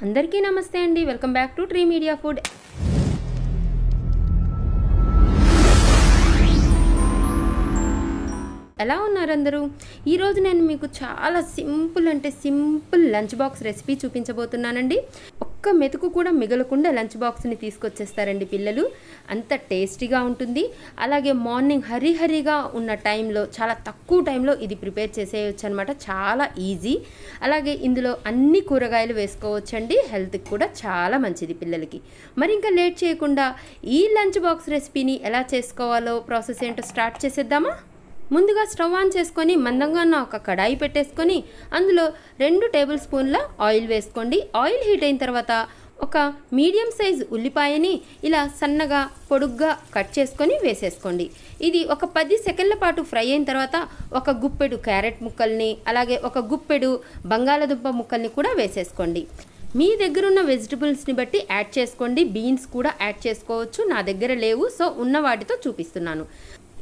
అందరికీ నమస్తే అండి. Welcome back to tree media food. ఎలా ఉన్నారు అందరూ? ఈరోజు నేను మీకు చాలా సింపుల్ లంచ్ బాక్స్ రెసిపీ చూపించబోతున్నానండి. ఒక్క మెతుకు కూడా మిగలకుండా లంచ్ బాక్స్ని తీసుకొచ్చేస్తారండి పిల్లలు. అంత టేస్టీగా ఉంటుంది. అలాగే మార్నింగ్ హరీగా ఉన్న టైంలో చాలా తక్కువ టైంలో ఇది ప్రిపేర్ చేసేయచ్చు అనమాట. చాలా ఈజీ. అలాగే ఇందులో అన్ని కూరగాయలు వేసుకోవచ్చండి. హెల్త్కి కూడా చాలా మంచిది పిల్లలకి. మరి ఇంకా లేట్ చేయకుండా ఈ లంచ్ బాక్స్ రెసిపీని ఎలా చేసుకోవాలో ప్రాసెస్ ఏంటో స్టార్ట్ చేసేద్దామా? ముందుగా స్టవ్ ఆన్ చేసుకొని మందంగా ఉన్న ఒక కడాయి పెట్టేసుకొని అందులో 2 టేబుల్ స్పూన్ల ఆయిల్ వేసుకోండి. ఆయిల్ హీట్ అయిన తర్వాత ఒక మీడియం సైజ్ ఉల్లిపాయని ఇలా సన్నగా పొడుగ్గా కట్ చేసుకొని వేసేసుకోండి. ఇది ఒక 10 సెకండ్ల పాటు ఫ్రై అయిన తర్వాత ఒక గుప్పెడు క్యారెట్ ముక్కల్ని అలాగే ఒక గుప్పెడు బంగాళదుంప ముక్కల్ని కూడా వేసేసుకోండి. మీ దగ్గర ఉన్న వెజిటబుల్స్ని బట్టి యాడ్ చేసుకోండి. బీన్స్ కూడా యాడ్ చేసుకోవచ్చు. నా దగ్గర లేవు, సో ఉన్న వాటితో చూపిస్తున్నాను.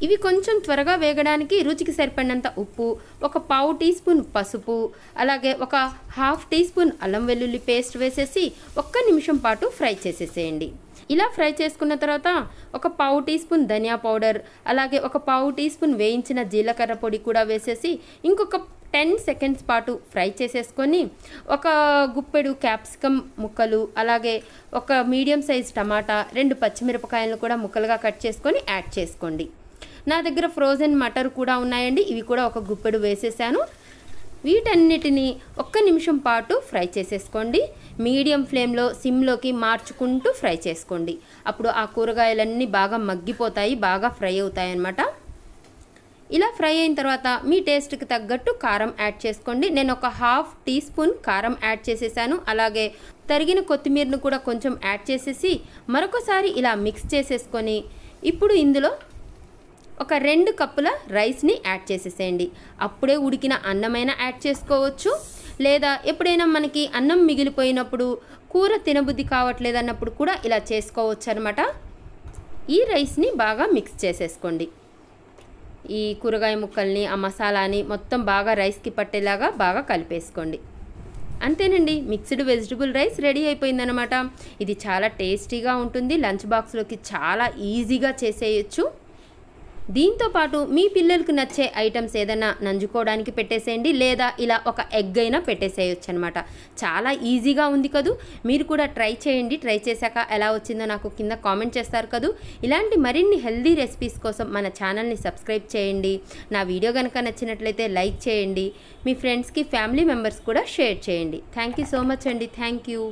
ఇవి కొంచెం త్వరగా వేగడానికి రుచికి సరిపడినంత ఉప్పు, ఒక పావు టీ స్పూన్ పసుపు, అలాగే ఒక హాఫ్ టీ స్పూన్ అల్లం వెల్లుల్లి పేస్ట్ వేసేసి 1 నిమిషం పాటు ఫ్రై చేసేసేయండి. ఇలా ఫ్రై చేసుకున్న తర్వాత ఒక పావు టీ స్పూన్ ధనియా పౌడర్, అలాగే ఒక పావు టీ స్పూన్ వేయించిన జీలకర్ర పొడి కూడా వేసేసి ఇంకొక 10 సెకండ్స్ పాటు ఫ్రై చేసేసుకొని ఒక గుప్పెడు క్యాప్సికమ్ ముక్కలు, అలాగే ఒక మీడియం సైజ్ టమాటా, 2 పచ్చిమిరపకాయలను కూడా ముక్కలుగా కట్ చేసుకొని యాడ్ చేసుకోండి. నా దగ్గర ఫ్రోజన్ మటర్ కూడా ఉన్నాయండి. ఇవి కూడా ఒక గుప్పెడు వేసేసాను. వీటన్నిటిని 1 నిమిషం పాటు ఫ్రై చేసేసుకోండి. మీడియం ఫ్లేమ్లో సిమ్లోకి మార్చుకుంటూ ఫ్రై చేసుకోండి. అప్పుడు ఆ కూరగాయలన్నీ బాగా మగ్గిపోతాయి, బాగా ఫ్రై అవుతాయి అన్నమాట. ఇలా ఫ్రై అయిన తర్వాత మీ టేస్ట్కి తగ్గట్టు కారం యాడ్ చేసుకోండి. నేను ఒక హాఫ్ టీ స్పూన్ కారం యాడ్ చేసేసాను. అలాగే తరిగిన కొత్తిమీరను కూడా కొంచెం యాడ్ చేసేసి మరొకసారి ఇలా మిక్స్ చేసేసుకొని ఇప్పుడు ఇందులో ఒక 2 కప్పుల రైస్ని యాడ్ చేసేసేయండి. అప్పుడే ఉడికిన అన్నమైనా యాడ్ చేసుకోవచ్చు, లేదా ఎప్పుడైనా మనకి అన్నం మిగిలిపోయినప్పుడు కూర తినబుద్ధి కావట్లేదు అన్నప్పుడు కూడా ఇలా చేసుకోవచ్చు అనమాట. ఈ రైస్ని బాగా మిక్స్ చేసేసుకోండి. ఈ కూరగాయ ముక్కల్ని, ఆ మసాలాని మొత్తం బాగా రైస్కి పట్టేలాగా బాగా కలిపేసుకోండి. అంతేనండి, మిక్స్డ్ వెజిటబుల్ రైస్ రెడీ అయిపోయిందనమాట. ఇది చాలా టేస్టీగా ఉంటుంది. లంచ్ బాక్స్లోకి చాలా ఈజీగా చేసేయచ్చు. దీంతో పాటు మీ పిల్లలకు నచ్చే ఐటమ్స్ ఏదైనా నంజుకోవడానికి పెట్టేసేయండి, లేదా ఇలా ఒక ఎగ్ అయినా పెట్టేసేయచ్చు అనమాట. చాలా ఈజీగా ఉంది కదూ. మీరు కూడా ట్రై చేయండి. ట్రై చేశాక ఎలా వచ్చిందో నాకు కింద కామెంట్ చేస్తారు కదూ. ఇలాంటి మరిన్ని హెల్దీ రెసిపీస్ కోసం మన ఛానల్ని సబ్స్క్రైబ్ చేయండి. నా వీడియో కనుక నచ్చినట్లయితే లైక్ చేయండి. మీ ఫ్రెండ్స్కి, ఫ్యామిలీ మెంబర్స్ కూడా షేర్ చేయండి. థ్యాంక్ యూ సో మచ్ అండి. Thank you.